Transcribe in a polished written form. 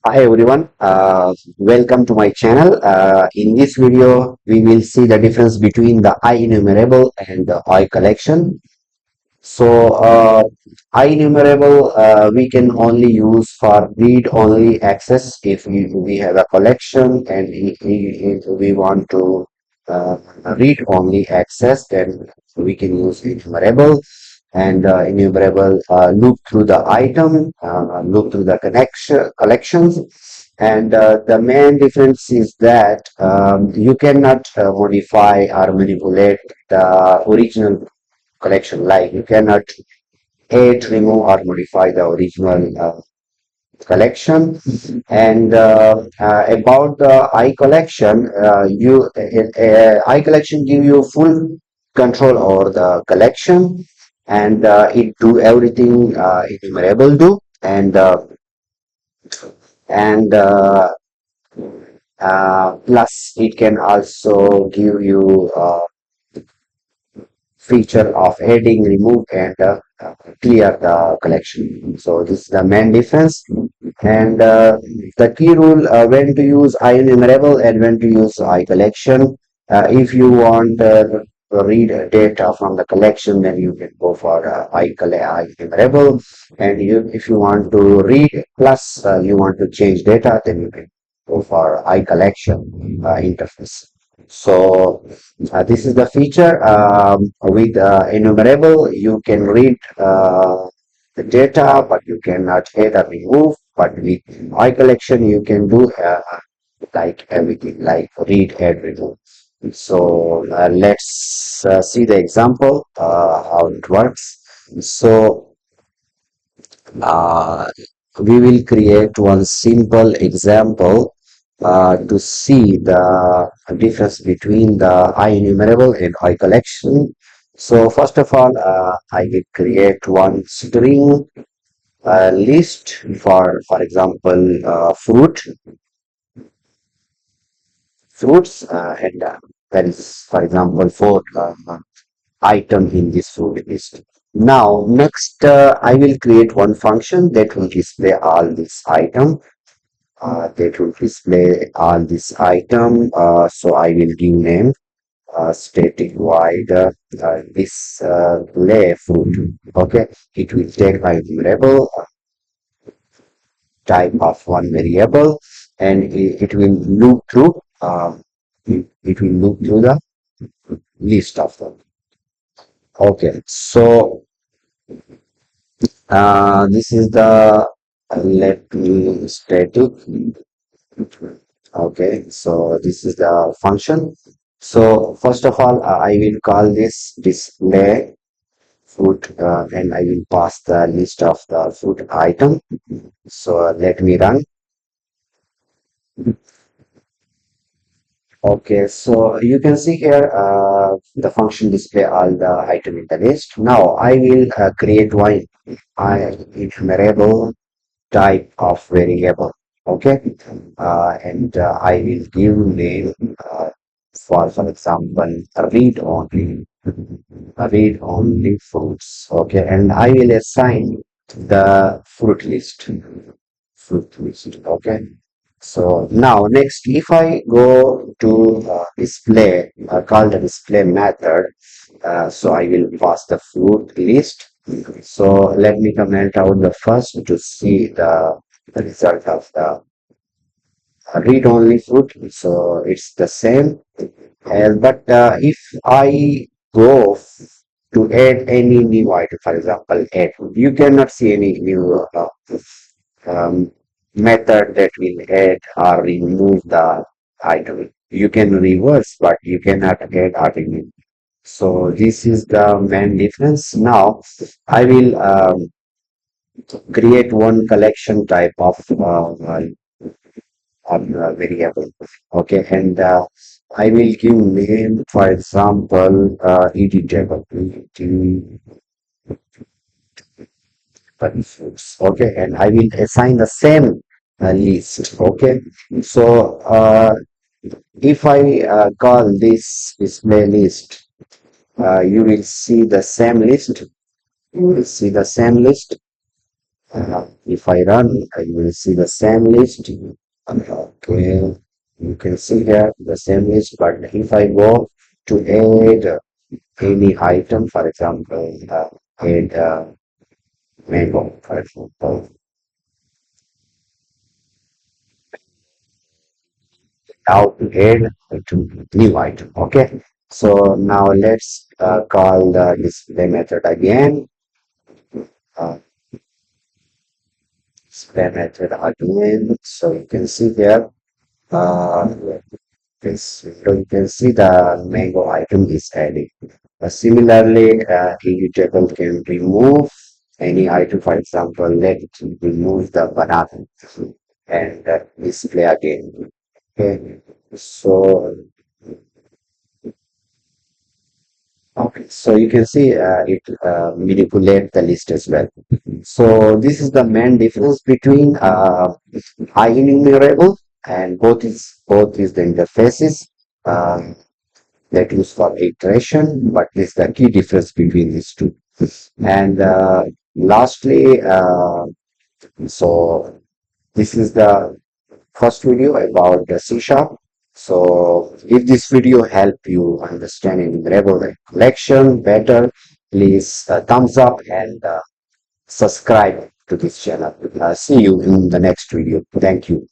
Hi everyone, welcome to my channel. In this video, we will see the difference between the IEnumerable and the ICollection. So, IEnumerable we can only use for read-only access if we have a collection and if we want to read-only access, then we can use enumerable. And enumerable loop through the item, loop through the connection collections. And the main difference is that you cannot modify or manipulate the original collection. Like you cannot add, remove, or modify the original collection. And about the iCollection, iCollection give you full control over the collection, and it do everything enumerable do, and plus it can also give you feature of adding, remove, and clear the collection. So this is the main difference. And the key rule when to use IEnumerable and when to use iCollection. If you want read data from the collection, then you can go for IEnumerable. And if you want to read plus you want to change data, then you can go for iCollection interface. So this is the feature with enumerable. You can read the data, but you cannot add or remove. But with iCollection, you can do like everything, like read, add, remove. So let's see the example how it works. So uh, we will create one simple example to see the difference between the IEnumerable and iCollection. So first of all, I will create one string list for example, fruits, and that is, for example, four item in this fruit list. Now, next, I will create one function that will display all this item. That will display all this item. So I will give name static void display fruit. Okay, it will take my variable type of one variable, and it will loop through. It will loop through the list of them. Okay, so this is the let me static. Okay, so this is the function. So first of all, I will call this display fruit, and I will pass the list of the fruit item. So let me run. Okay, so you can see here the function display all the item in the list. Now I will create one enumerable type of variable. Okay, and I will give name for example read only fruits. Okay, and I will assign the fruit list. Okay, so now next, if I go to display, call the display method, so I will pass the fruit list. So let me comment out the first to see the result of the read-only fruit. So it's the same. But if I go to add any new item, for example, add, you cannot see any new um, method that will add or remove the item. You can reverse, but you cannot add or remove. So this is the main difference. Now I will create one collection type of variable. Okay, and I will give name, for example, editable. Okay, and I will assign the same list. Okay, so if I call this display list, you will see the same list. You will see the same list. If I run, you will see the same list. Okay, you can see here the same list, but if I go to add any item, for example, add mango, for example, now to add to new item. Okay, so now let's call the display method again. Uh, Display method again. So you can see here. Yes, so you can see the mango item is added. Similarly, a table can remove any item. For example, let it remove the banana and display again. Okay, so so you can see it manipulate the list as well. So this is the main difference between IEnumerable and both is the interfaces. Um, that used for iteration, but this is the key difference between these two. And lastly, so this is the first video about the C sharp. So if this video helped you understand enumerable collection better, please thumbs up and subscribe to this channel. See you in the next video. Thank you.